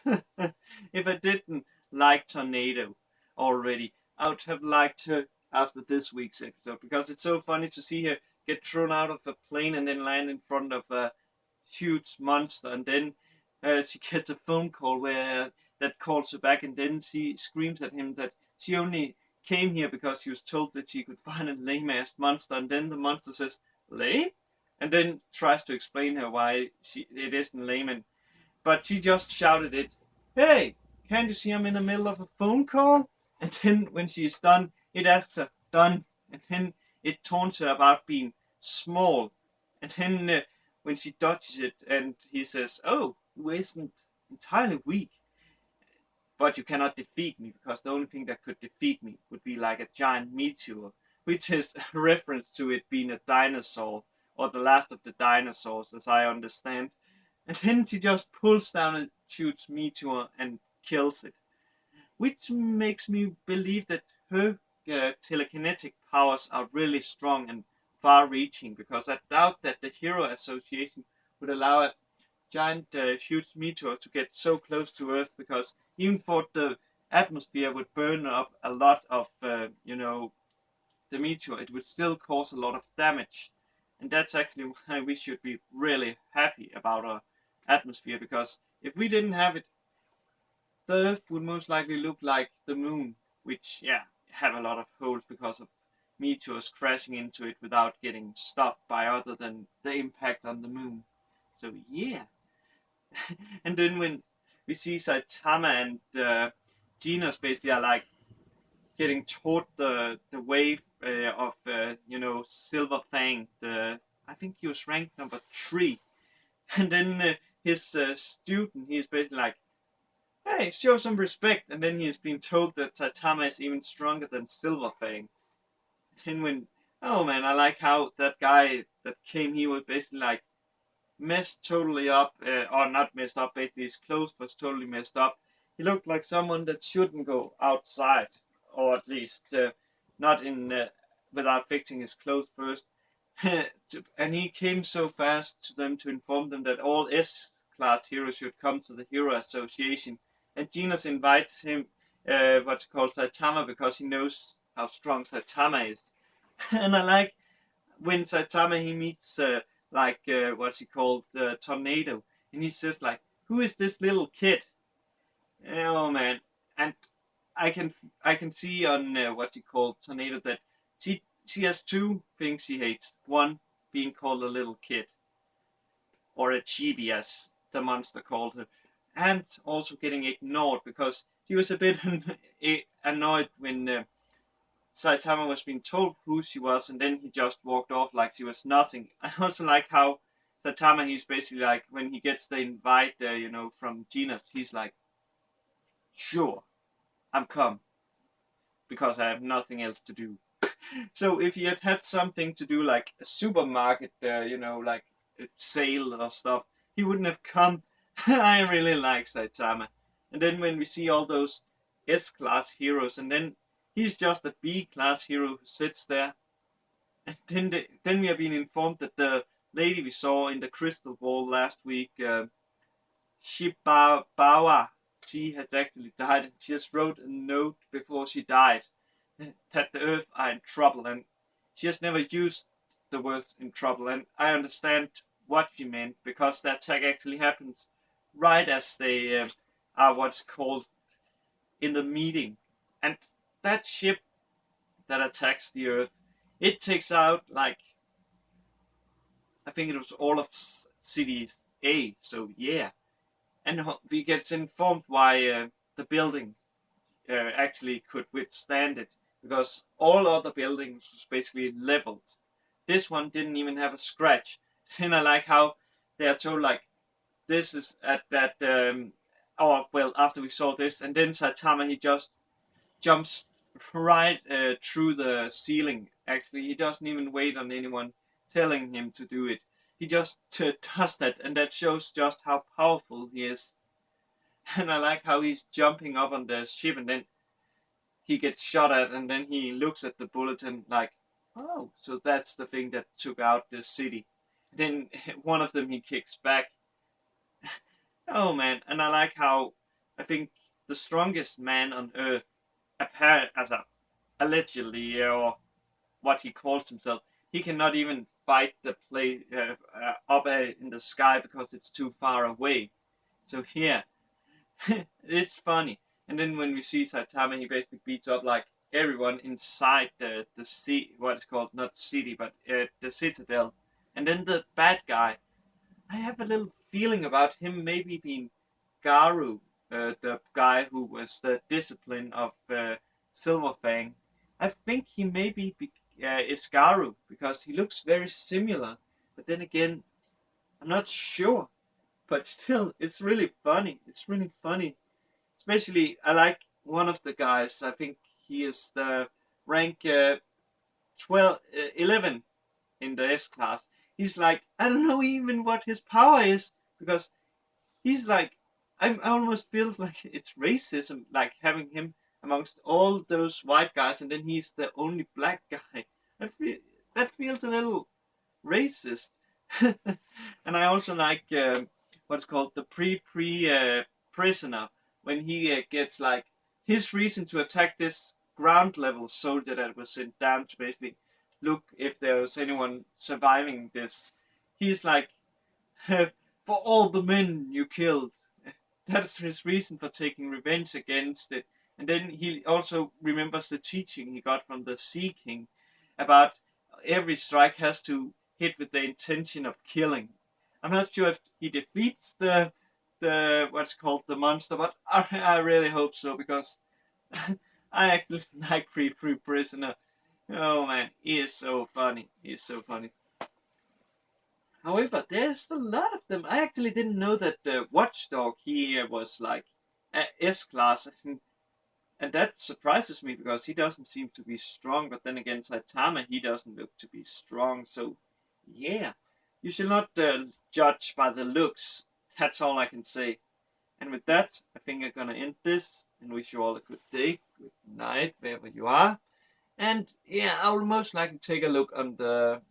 If I didn't like Tornado already, I would have liked her after this week's episode because it's so funny to see her get thrown out of a plane and then land in front of a huge monster, and then she gets a phone call where that calls her back, and then she screams at him that she only came here because she was told that she could find a lame-ass monster, and then the monster says, "Lame?" and then tries to explain her why it isn't lame, but she just shouted it, "Hey, can't you see I'm in the middle of a phone call?" And then when she's done, it asks her, "Done?" And then it taunts her about being small. And then when she dodges it, and he says, "Oh, you isn't entirely weak, but you cannot defeat me because the only thing that could defeat me would be like a giant meteor," which is a reference to it being a dinosaur or the last of the dinosaurs, as I understand. And then she just pulls down a huge meteor and kills it, which makes me believe that her telekinetic powers are really strong and far-reaching, because I doubt that the Hero Association would allow a giant, huge meteor to get so close to Earth, because even for the atmosphere would burn up a lot of, the meteor, it would still cause a lot of damage. And that's actually why we should be really happy about our atmosphere, because if we didn't have it, the Earth would most likely look like the moon, which, yeah, have a lot of holes because of meteors crashing into it without getting stopped by other than the impact on the moon. So, yeah. And then when we see Saitama and Genos basically are like getting taught the way of Silver Fang. I think he was ranked number 3, and then his student, he's basically like, "Hey, show some respect," and then he's been told that Saitama is even stronger than Silver Fang. Then when, oh man, I like how that guy that came, he was basically like messed totally up, or not messed up, basically his clothes was totally messed up. He looked like someone that shouldn't go outside, or at least not in without fixing his clothes first. And he came so fast to them to inform them that all S-class heroes should come to the Hero Association. And Genos invites him, what's called Saitama, because he knows how strong Saitama is. And I like when Saitama he meets what's he called, Tornado, and he says like, "Who is this little kid?" Oh man, and I can I can see on what you call Tornado that she has two things she hates. One, being called a little kid, or a chibi as the monster called her, and also getting ignored, because she was a bit annoyed when Saitama was being told who she was, and then he just walked off like she was nothing. I also like how Saitama, he's basically like, when he gets the invite, from Genos, he's like, "Sure, I'm come because I have nothing else to do." So if he had had something to do, like a supermarket, like a sale or stuff, he wouldn't have come. I really like Saitama. And then when we see all those S-class heroes, and then he's just a B-class hero who sits there. And then we have been informed that the lady we saw in the crystal ball last week, Shibawa, she had actually died, and she just wrote a note before she died that the Earth are in trouble, and she has never used the words "in trouble," and I understand what she meant, because the attack actually happens right as they are what's called in the meeting, and that ship that attacks the Earth, it takes out like, I think it was all of Cities A. So yeah, and we get informed why the building actually could withstand it, because all other buildings was basically leveled. This one didn't even have a scratch. And I like how they are told like, this is at that. Or well, after we saw this, and then Saitama he just jumps right through the ceiling. Actually, he doesn't even wait on anyone telling him to do it. He just does that, and that shows just how powerful he is. And I like how he's jumping up on the ship, and then he gets shot at, and then he looks at the bulletin like, "Oh, so that's the thing that took out the city." Then one of them he kicks back. Oh man, and I like how I think the strongest man on earth, allegedly, or what he calls himself, he cannot even fight the play up in the sky because it's too far away. So here, it's funny. And then when we see Saitama, he basically beats up like everyone inside the city, what it's called, not city, but the citadel. And then the bad guy, I have a little feeling about him maybe being Garu, the guy who was the discipline of Silverfang. I think he maybe is Garu because he looks very similar. But then again, I'm not sure. But still, it's really funny. It's really funny. Especially, I like one of the guys. I think he is the rank 11 in the S class. He's like, I don't know even what his power is because he's like, I almost feels like it's racism, like having him amongst all those white guys, and then he's the only black guy. I feel that feels a little racist. And I also like what's called the Pri-Pri-Prisoner when he gets like his reason to attack this ground level soldier that was sent down to basically look if there was anyone surviving this. He's like, for all the men you killed. That's his reason for taking revenge against it. And then he also remembers the teaching he got from the Sea King about every strike has to hit with the intention of killing. I'm not sure if he defeats the what's called the monster, but I really hope so because I actually like Pri-Pri-Prisoner. Oh man, he is so funny. He is so funny. However, there's a lot of them. I actually didn't know that the Watchdog here was like S class, and that surprises me because he doesn't seem to be strong. But then again, Saitama, he doesn't look to be strong. So, yeah, you should not judge by the looks. That's all I can say. And with that, I think I'm gonna end this and wish you all a good day, good night, wherever you are. And yeah, I will most likely take a look on the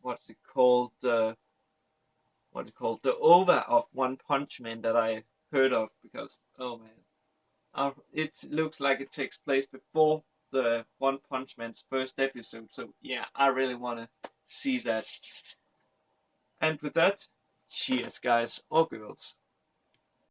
the over of One Punch Man that I heard of because oh man, it looks like it takes place before the One Punch Man's first episode. So yeah, I really want to see that. And with that, cheers, guys or girls.